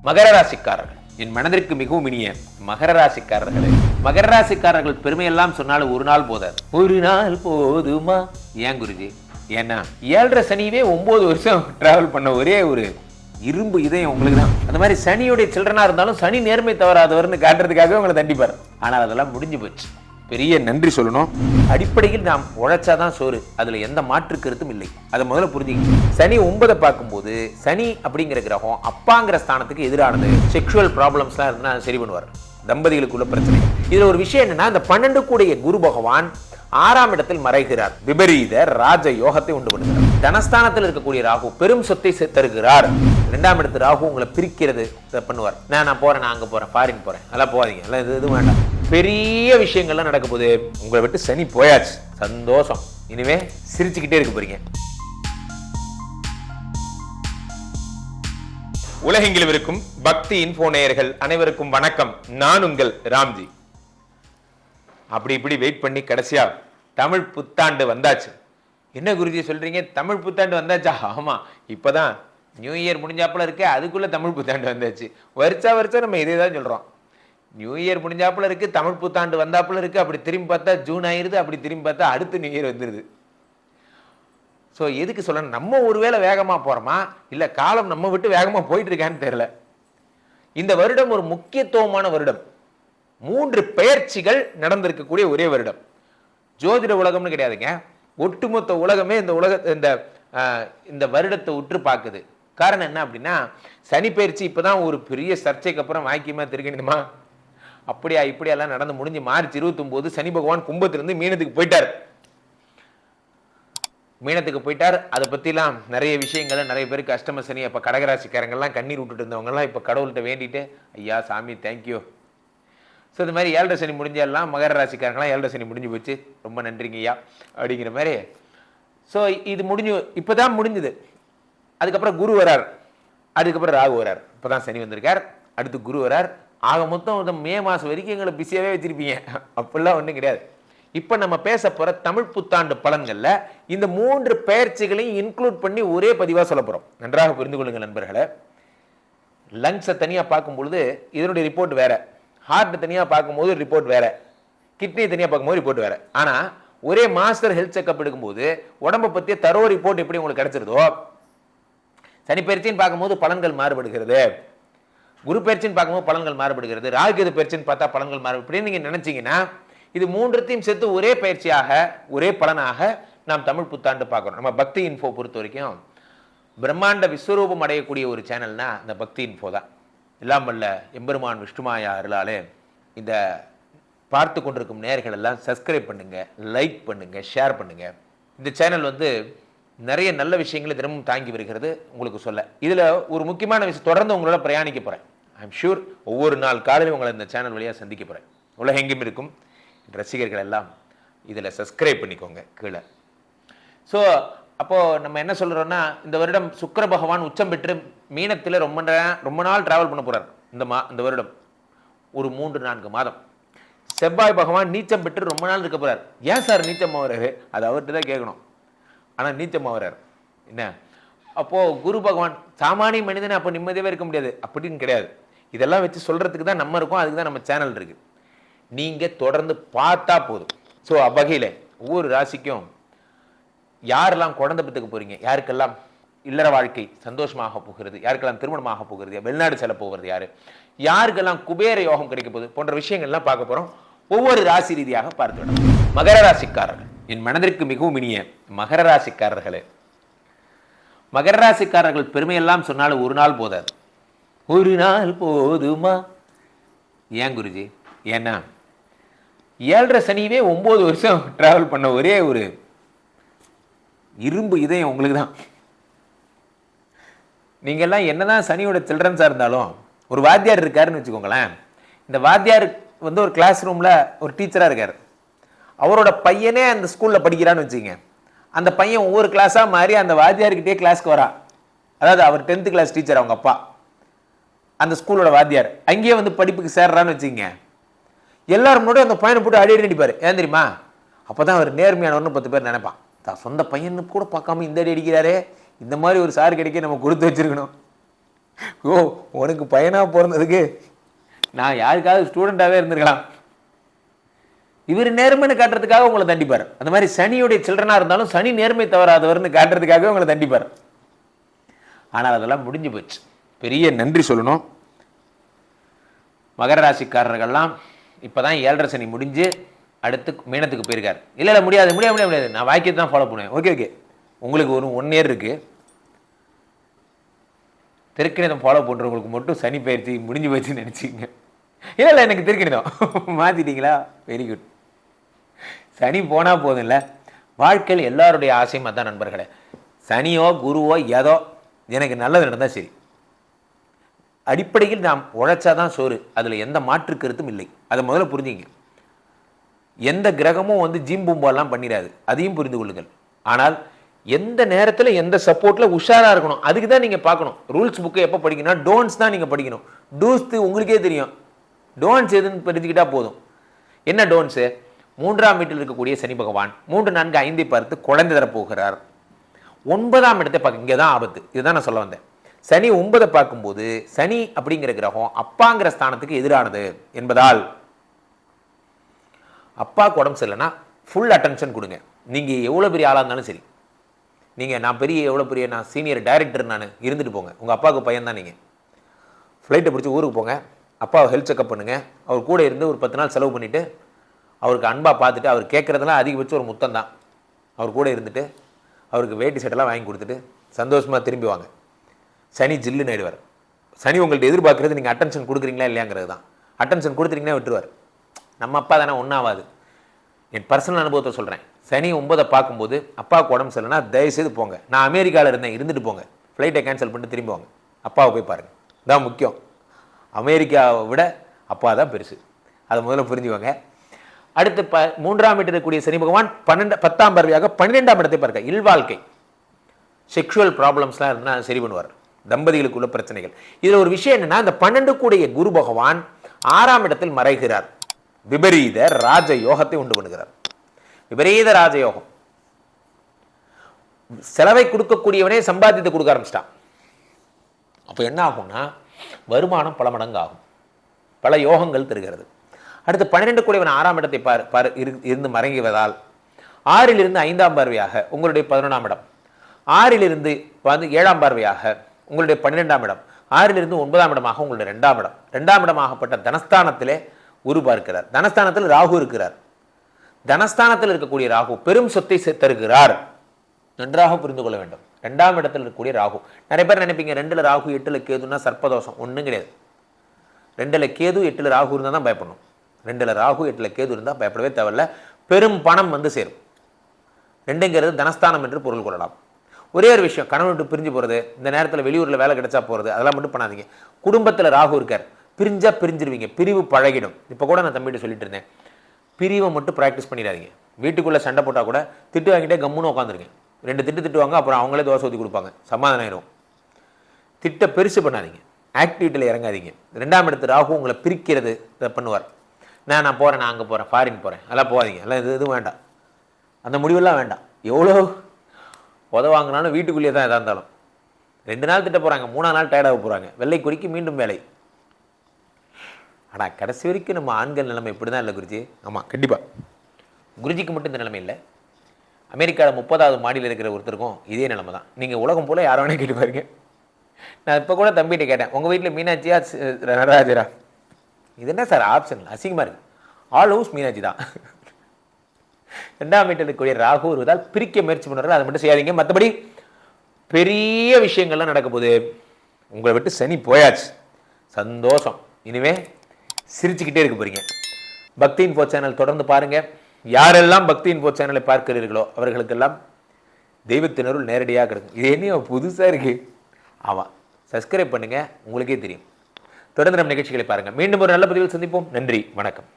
மகர ராசிக்காரர்கள், என் மனதிற்கு மிகவும் இனிய மகர ராசிக்காரர்களே, மகர ராசிக்காரர்கள் பெருமையெல்லாம் சொன்னாலும் ஒரு நாள் போதாது. ஒரு நாள் போதுமா? ஏன் குருஜி? ஏன்னா 7.5 சனியவே 9 வருஷம் டிராவல் பண்ண ஒரே ஒரு இரும்பு இதயம் உங்களுக்கு தான். அந்த மாதிரி சனியுடைய சில்ட்ரனா இருந்தாலும் சனி நேர்மை தவறாதவர்னு காட்டுறதுக்காகவே உங்களை தண்டிப்பார். ஆனால் அதெல்லாம் முடிஞ்சு போச்சு. பெரிய நன்றி சொல்லணும். அடிப்படையில் நாம் உழைச்சாதான் சோறு, அதுல எந்த மாற்று கருத்தும் இல்லை. அதை முதல்ல புரிஞ்சுக்கிட்டு, சனி 9 பார்க்கும்போது சனி அப்படிங்கிற கிரகம் அப்பாங்கிற ஸ்தானத்துக்கு எதிரானது. செக்ஷுவல் ப்ராப்ளம்ஸ்லாம் இருந்தா சரி பண்ணுவார், தம்பதிகளுக்குள்ள பிரச்சனை. இதுல ஒரு விஷயம் என்னன்னா, இந்த 12 கூடிய குரு பகவான் 6ஆம் இடத்தில் மறைகிறார். விபரீத ராஜ யோகத்தை உண்டு பண்ணுகிறார். தனஸ்தானத்தில் இருக்கக்கூடிய ராகு பெரும் சொத்தை தருகிறார். 2ஆம் இடத்து ராகு உங்களை பிரிக்கிறது பண்ணுவார். நான் போறேன், நான் அங்க போறேன், ஃபாரின் போறேன், அதெல்லாம் போகாதீங்க, எல்லாம் இது வேண்டாம். பெரிய விஷயங்கள்லாம் நடக்க போது. உங்களை விட்டு சனி போயாச்சு, சந்தோஷம். இனிமே சிரிச்சுக்கிட்டே இருக்க போறீங்க. உலகெங்கிலும் இருக்கும் பக்தி இன்ஃபோ நேயர்கள் அனைவருக்கும் வணக்கம். நான் உங்கள் ராம்ஜி. அப்படி இப்படி வெயிட் பண்ணி கடைசியா தமிழ் புத்தாண்டு வந்தாச்சு. என்ன குருஜி சொல்றீங்க, தமிழ் புத்தாண்டு வந்தாச்சா? ஆமா, இப்பதான் நியூ இயர் முடிஞ்சாப்புல இருக்கு, அதுக்குள்ள தமிழ் புத்தாண்டு வந்தாச்சு. வருஷா நம்ம இதே தான் சொல்றோம். நியூ இயர் முடிஞ்சாப்புல இருக்கு, தமிழ் புத்தாண்டு வந்தாப்புல இருக்கு. அப்படி திரும்பி பார்த்தா ஜூன் ஆயிருது, அப்படி திரும்பி பார்த்தா அடுத்து நியூ இயர் வந்துருது. ஸோ எதுக்கு சொல்லணும், நம்ம ஒருவேளை வேகமா போறோமா இல்ல காலம் நம்ம விட்டு வேகமா போயிட்டு இருக்கான்னு தெரியல. இந்த வருடம் ஒரு முக்கியத்துவமான வருடம். 3 பெயர்ச்சிகள் நடந்திருக்கக்கூடிய ஒரே வருடம். ஜோதிட உலகம்னு கிடையாதுங்க, ஒட்டுமொத்த உலகமே இந்த வருடத்தை உற்று பார்க்குது. காரணம் என்ன அப்படின்னா, சனி பயிற்சி இப்பதான் ஒரு பெரிய சர்ச்சைக்கு அப்புறம் வாக்கியமா தெரிக்கணுமா, அப்படியா இப்படியெல்லாம் நடந்து முடிஞ்சு மார்ச் 29 சனி பகவான் கும்பத்திலிருந்து மீனத்துக்கு போயிட்டார். அதை பத்திலாம் நிறைய விஷயங்கள், நிறைய பேருக்கு அஷ்டம சனி, அப்ப கடகராசிக்காரங்கள்லாம் கண்ணீர் விட்டுட்டு இருந்தவங்கலாம் இப்ப கடவுள்கிட்ட வேண்டிட்டு, ஐயா சாமி தேங்க்யூ. ஸோ இந்த மாதிரி 7.5 சனி முடிஞ்செல்லாம் மகர ராசிக்காரங்களாம் 7.5 சனி முடிஞ்சு போச்சு, ரொம்ப நன்றிங்க ஐயா அப்படிங்கிற மாதிரி. ஸோ இது இப்போதான் முடிஞ்சுது. அதுக்கப்புறம் குரு வரார், அதுக்கப்புறம் ராகு வரார். இப்போதான் சனி வந்திருக்கார், அடுத்து குரு வரார். ஆக மொத்தம் மே மாதம் வரைக்கும் எங்களை பிஸியாகவே வச்சிருப்பீங்க. அப்படிலாம் ஒன்றும் கிடையாது. இப்போ நம்ம பேச போகிற தமிழ் புத்தாண்டு பலன்களில் இந்த 3 பெயர்ச்சிகளையும் இன்க்ளூட் பண்ணி ஒரே பதிவாக சொல்ல போகிறோம். நன்றாக புரிந்து கொள்ளுங்கள் நண்பர்களை. லங்ஸை தனியாக பார்க்கும்பொழுது இதனுடைய ரிப்போர்ட் வேற, ஹார்ட் தனியாக பார்க்கும்போது ரிப்போர்ட் வேற, கிட்னி தனியாக பார்க்கும்போது ரிப்போர்ட் வேற. ஆனால் ஒரே மாஸ்டர் ஹெல்த் செக்அப் எடுக்கும்போது உடம்பை பற்றிய தரோ ரிப்போர்ட் எப்படி உங்களுக்கு கிடைச்சிருதோ, சனி பயிற்சின்னு பார்க்கும்போது பலன்கள் மாறுபடுகிறது, குரு பயிற்சின்னு பார்க்கும்போது பலன்கள் மாறுபடுகிறது, ராகுகேது பயிற்சின்னு பார்த்தா பலன்கள் மாறுபடும். இப்படின்னு நீங்க நினைச்சீங்கன்னா இது 3த்தையும் சேர்த்து ஒரே பயிற்சியாக ஒரே பலனாக நாம் தமிழ் புத்தாண்டு பார்க்கணும். நம்ம பக்தி இன்ஃபோ பொறுத்த வரைக்கும் பிரம்மாண்ட விஸ்வரூபம் அடையக்கூடிய ஒரு சேனல்னா இந்த பக்தி இன்ஃபோ தான். எல்லாம் வல்ல எம்பெருமான் விஷ்ணுமாயா அருளாலே இந்த பார்த்து கொண்டிருக்கும் நேயர்கள் எல்லாம் சப்ஸ்கிரைப் பண்ணுங்க, லைக் பண்ணுங்க, ஷேர் பண்ணுங்க. இந்த சேனல் நிறைய நல்ல விஷயங்களை தினமும் தாங்கி வருகிறது. உங்களுக்கு சொல்ல இதுல ஒரு முக்கியமான விஷயம், தொடர்ந்து உங்களோட பிரயாணிக்க போறேன். ஐம் ஷூர் ஒவ்வொரு நாள் காலையில் உங்களை இந்த சேனல் வழியாக சந்திக்க போறேன். உலகெங்கும் இருக்கும் ரசிகர்கள் எல்லாம் இதுல சப்ஸ்கிரைப் பண்ணிக்கோங்க கீழே. ஸோ அப்போ நம்ம என்ன சொல்றோம்னா, இந்த வருடம் சுக்கிர பகவான் உச்சம் பெற்று மீனத்தில் ரொம்ப நாள் டிராவல் பண்ண போறார். இந்த வருடம் ஒரு 3-4 மாதம். செவ்வாய் பகவான் நீச்சம் பெற்று ரொம்ப நாள் இருக்க போறார். ஏன் சார் நீச்சம் ஆகிறாரு, அது அவர்கிட்ட தான் கேட்கணும். ஆனா நீச்சம் ஆகிறார் என்ன. அப்போ குரு பகவான் சாமானிய மனிதனை அப்போ நிம்மதியாவே இருக்க முடியாது அப்படின்னு கிடையாது. இதெல்லாம் வச்சு சொல்றதுக்கு தான் நம்ம இருக்கோம், அதுக்கு தான் நம்ம சேனல் இருக்கு. நீங்க தொடர்ந்து பார்த்தா போதும். ஸோ அவ்வகையில ஒவ்வொரு ராசிக்கும் யாரெல்லாம் குழந்தை பெற்றுக்க போறீங்க, யாருக்கெல்லாம் இல்லற வாழ்க்கை சந்தோஷமாக போகிறது, யாருக்கெல்லாம் திருமணமாக போகிறது, வெளிநாடு செல்ல போகிறது யாரு, யாருக்கெல்லாம் குபேர யோகம் கிடைக்க போகுது போன்ற விஷயங்கள்லாம் பார்க்க போறோம். ஒவ்வொரு ராசி ரீதியாக பார்த்துவிடும். மகர ராசிக்காரர்கள், என் மனதிற்கு மிகவும் இனிய மகர ராசிக்காரர்களே, மகர ராசிக்காரர்கள் பெருமையெல்லாம் சொன்னாலும் ஒரு நாள் போதாது. ஒரு நாள் போதுமா? ஏன் குருஜி? ஏன்னா 7.5 சனியவே 9 வருஷம் டிராவல் பண்ண ஒரே ஒரு இரும்பு இதயம் உங்களுக்கு தான். நீங்கெல்லாம் என்னதான் சனியோட சில்ட்ரன்ஸா இருந்தாலும் ஒரு வாத்தியார் இருக்காருன்னு வச்சுக்கோங்களேன். இந்த வாத்தியார் ஒரு கிளாஸ் ரூம்ல ஒரு டீச்சரா இருக்காரு. அவரோட பையனே அந்த ஸ்கூல்ல படிக்கிறான்னு வச்சுக்கோங்க. அந்த பையன் ஒவ்வொரு கிளாஸா மாறி அந்த வாத்தியார்கிட்டே கிளாஸ்க்கு வரா. அதாவது அவர் 10th கிளாஸ் டீச்சர், அவங்க அப்பா அந்த ஸ்கூலோட வாத்தியார். அங்கேயே படிப்புக்கு சேர்றான்னு வச்சுக்கோங்க. எல்லாரும் முன்னாடி அந்த பையனை போட்டு அடி அடிப்பாரு. ஏன் தெரியுமா? அப்பதான் அவர் நேர்மையானவர்னு 10 பேர் நினைப்பான். சொந்த பையனு கூட பார்க்காம இந்த அடி அடிக்கிறாரே, இந்த மாதிரி ஒரு சார் கிடைக்க நம்ம கொடுத்து வச்சிருக்கணும். ஓ, உனக்கு பையனாக பிறந்ததுக்கு நான் யாருக்காவது ஸ்டூடெண்ட்டாகவே இருந்திருக்கலாம். இவர் நேர்மைன்னு காட்டுறதுக்காக உங்களை தண்டிப்பார். அந்த மாதிரி சனியுடைய சில்ட்ரனாக இருந்தாலும் சனி நேர்மை தவறாதவர்னு காட்டுறதுக்காகவே உங்களை தண்டிப்பார். ஆனால் அதெல்லாம் முடிஞ்சு போச்சு. பெரிய நன்றி சொல்லணும். மகர ராசிக்காரர்கள்லாம் இப்போ தான் 7.5 சனி முடிஞ்சு அடுத்து மீனத்துக்கு போயிருக்காரு. இல்லை முடியாது முடியாது முடியாது முடியாது, நான் வாக்கியத்தை தான் ஃபாலோ பண்ணுவேன். ஓகே ஓகே, உங்களுக்கு ஒரு 1 இயர் இருக்குது. திருக்கணிதம் ஃபாலோ பண்ணுறவங்களுக்கு மட்டும் சனி பயிற்சி முடிஞ்சு போச்சுன்னு நினச்சிங்க. இல்லை எனக்கு திருக்கணிதம் மாற்றிட்டீங்களா? Very good. சனி போனால் போதும் இல்லை, வாழ்க்கையில் எல்லாருடைய ஆசையும் அதான் நண்பர்களே. சனியோ குருவோ ஏதோ எனக்கு நல்லது நடந்தால் சரி. அடிப்படையில் நாம் உழைச்சாதான் சோறு, அதில் எந்த மாற்று கருத்தும் இல்லை. அதை முதல்ல புரிஞ்சுங்க. எந்த கிரகமும் வந்து ஜிம் பூம்பாலாம் பண்ணிடாது, அதையும் புரிந்து கொள்ளுங்கள். ஆனால் எந்த நேரத்தில் எந்த சப்போர்ட்டில் உஷாராக இருக்கணும், அதுக்கு தான் நீங்கள் பார்க்கணும். ரூல்ஸ் புக்கை எப்போ படிக்கணும், டோன்ட்ஸ் தான் நீங்கள் படிக்கணும். டூஸ் உங்களுக்கே தெரியும், டோன்ட்ஸ் எதுன்னு தெரிஞ்சுக்கிட்டா போதும். என்ன டோன்ட்ஸு? 3ஆம் வீட்டில் இருக்கக்கூடிய சனி பகவான் 3, 4, 5 பார்த்து குழந்தை தரப்போகிறார். 9ஆம் இடத்தை பார்க்க, இங்கே தான் ஆபத்து. இதுதான் நான் சொல்ல வந்தேன். சனி 9 பார்க்கும்போது சனி அப்படிங்கிற கிரகம் அப்பாங்கிற ஸ்தானத்துக்கு எதிரானது என்பதால் அப்பாவுக்கு உடம்பு சரியில்லைன்னா ஃபுல் அட்டென்ஷன் கொடுங்க. நீங்கள் எவ்வளோ பெரிய ஆளாக இருந்தாலும் சரி, நீங்கள் நான் எவ்வளோ பெரிய நான் சீனியர் டைரக்டர் நான் இருந்துட்டு போங்க, உங்கள் அப்பாவுக்கு பையன் தான். நீங்கள் ஃப்ளைட்டை பிடிச்சி ஊருக்கு போங்க, அப்பாவை ஹெல்த் செக்அப் பண்ணுங்கள். அவர் கூட இருந்து ஒரு 10 நாள் செலவு பண்ணிவிட்டு அவருக்கு அன்பாக பார்த்துட்டு, அவர் கேட்குறதெல்லாம் அதிகபட்சம் ஒரு முத்தம் தான். அவர் கூட இருந்துட்டு அவருக்கு வேட்டி சட்டெல்லாம் வாங்கி கொடுத்துட்டு சந்தோஷமாக திரும்பி வாங்க. சனி ஜில்லுன்னு ஆயிடுவார். சனி உங்கள்கிட்ட எதிர்பார்க்குறது நீங்கள் அட்டென்ஷன் கொடுக்குறீங்களா இல்லையாங்கிறது தான். அட்டென்ஷன் கொடுத்துட்டீங்கன்னா விட்டுருவார். நம்ம அப்பா தானே, ஒன்றாவாது. என் பர்சனல் அனுபவத்தை சொல்கிறேன். சனி 9 பார்க்கும்போது அப்பாவுக்கு உடம்பு சரியில்லைன்னா தயவுசெய்து போங்க. நான் அமெரிக்காவில் இருந்தேன், இருந்துட்டு போங்க. ஃப்ளைட்டை கேன்சல் பண்ணிட்டு திரும்பி வாங்க. அப்பாவை போய் பாருங்கள், தான் முக்கியம். அமெரிக்காவை விட அப்பா தான் பெருசு, அதை முதல்ல புரிஞ்சுவாங்க. அடுத்து 3ஆம் வீட்டில் இருக்கக்கூடிய சனி பகவான் 10ஆம் பார்வையாக 12ஆம் இடத்தை பார்க்க. இல்வாழ்க்கை, செக்ஷுவல் ப்ராப்ளம்ஸ்லாம் இருந்தால் அதை சரி பண்ணுவார். தம்பதிகளுக்குள்ள பிரச்சனைகள். இதில் ஒரு விஷயம் என்னன்னா, இந்த 12 கூடிய குரு பகவான் 6ஆம் இடத்தில் மறைகிறார். விபரீத ராஜ யோகத்தை உண்டு பண்ணுகிறார். விபரீத ராஜயோகம். செலவை கொடுக்கக்கூடியவனே சம்பாதித்து கொடுக்க ஆரம்பிச்சிட்டான். அப்போ என்ன ஆகும்னா, வருமானம் பல மடங்கு ஆகும். பல யோகங்கள் தருகிறது. அடுத்து 12 கூடியவன் 6ஆம் இடத்தை இருந்து மறைங்குவதால் 6லிருந்து 5ஆம் பார்வையாக உங்களுடைய 11ஆம் இடம், 6லிருந்து 7ஆம் பார்வையாக உங்களுடைய 12ஆம் இடம், 6லிருந்து 9ஆம் இடமாக உங்களுடைய 2ஆம் இடம். 2ஆம் இடமாகப்பட்ட தனஸ்தானத்திலே குரு பார்க்கிறார். தனஸ்தானத்தில் ராகு இருக்கிறார். தனஸ்தானத்தில் இருக்கக்கூடிய ராகு பெரும் சொத்தை தருகிறார். நன்றாக புரிந்து கொள்ள வேண்டும். 2ஆம் இடத்தில் இருக்கக்கூடிய ராகு. நிறைய பேர் நினைப்பீங்க 2ல் ராகு 8ல் கேதுன்னா சர்ப்பதோஷம். ஒன்றும் கிடையாது. 2ல் கேது 8ல் ராகு இருந்தால் தான் பயப்படணும். 2ல் ராகு 8ல் கேது இருந்தால் பயப்படவே தேவையில்ல. பெரும் பணம் வந்து சேரும். 2ங்கிறது தனஸ்தானம் என்று பொருள் கொள்ளலாம். ஒரே ஒரு விஷயம், கணவன் விட்டு பிரிஞ்சு போகிறது, இந்த நேரத்தில் வெளியூரில் வேலை கிடைச்சா போகிறது, அதெல்லாம் மட்டும் பண்ணாதீங்க. குடும்பத்தில் ராகு இருக்கார், பிரிஞ்சா பிரிஞ்சிருவீங்க. பிரிவு பழகிடும். இப்போ கூட நான் தம்பிகிட்ட சொல்லிட்டு இருந்தேன், பிரிவை மட்டும் ப்ராக்டிஸ் பண்ணிடாதீங்க. வீட்டுக்குள்ளே சண்டை போட்டால் கூட திட்டு வாங்கிட்டே கம்முன்னு உட்காந்துருங்க. 2 திட்டுவாங்க, அப்புறம் அவங்களே தோசை ஊற்றி கொடுப்பாங்க, சமாதானம் ஆயிரும். திட்ட பெருசு பண்ணாதீங்க, ஆக்டிவிட்டியில் இறங்காதீங்க. 2ஆம் இடத்து ராகு உங்களை பிரிக்கிறது இதை பண்ணுவார். நான் போகிறேன், நான் அங்கே போகிறேன், ஃபாரின் போகிறேன், அதெல்லாம் போகாதீங்க, எல்லாம் எதுவும் வேண்டாம். அந்த முடிவெல்லாம் வேண்டாம். எவ்வளோ உதவாங்கினாலும் வீட்டுக்குள்ளேயே தான் எதாக இருந்தாலும் 2 நாள் திட்ட போகிறாங்க, 3ஆம் நாள் டயர்டாக போகிறாங்க, வெள்ளை குறிக்கு மீண்டும் வேலை. ஆனால் கடைசி வரைக்கும் நம்ம ஆண்கள் நிலைமை இப்படி தான் இல்லை குருஜி. ஆமாம், கண்டிப்பாக குருஜிக்கு மட்டும் இந்த நிலைமை இல்லை. அமெரிக்காவில் 30வது மாடியில் இருக்கிற ஒருத்தருக்கும் இதே நிலைமை தான். நீங்கள் உலகம் போல் யாரை வேணால் கேட்டு பாருங்க. நான் இப்போ கூட தம்பிகிட்ட கேட்டேன், உங்கள் வீட்டில் மீனாட்சியா நடராஜரா? இது என்ன சார் ஆப்ஷன், அசிங்கமாக இருக்குது. ஆல் ஹவுஸ் மீனாட்சி தான். 2ஆம் வீட்டில் இருக்கக்கூடிய ராகு வருவதால் பிரிக்க முயற்சி பண்ணுறாரு, அதை மட்டும் செய்யாதீங்க. மற்றபடி பெரிய விஷயங்கள்லாம் நடக்க போகுது. உங்களை விட்டு சனி போயாச்சு, சந்தோஷம். இனிமே சிரிச்சுக்கிட்டே இருக்க போறீங்க. பக்தி இன்ஃபோ சேனல் தொடர்ந்து பாருங்க. யாரெல்லாம் பக்தி இன்ஃபோ சேனலை பார்க்கிறீர்களோ அவர்களுக்கெல்லாம் தெய்வத்தினருள் நேரடியாக கிடைக்கும். இது என்ன புதுசாக இருக்கு? ஆமாம், சப்ஸ்கிரைப் பண்ணுங்க, உங்களுக்கே தெரியும். தொடர்ந்து நம்ம நிகழ்ச்சிகளை பாருங்க. மீண்டும் ஒரு நல்ல பதிவில் சந்திப்போம். நன்றி, வணக்கம்.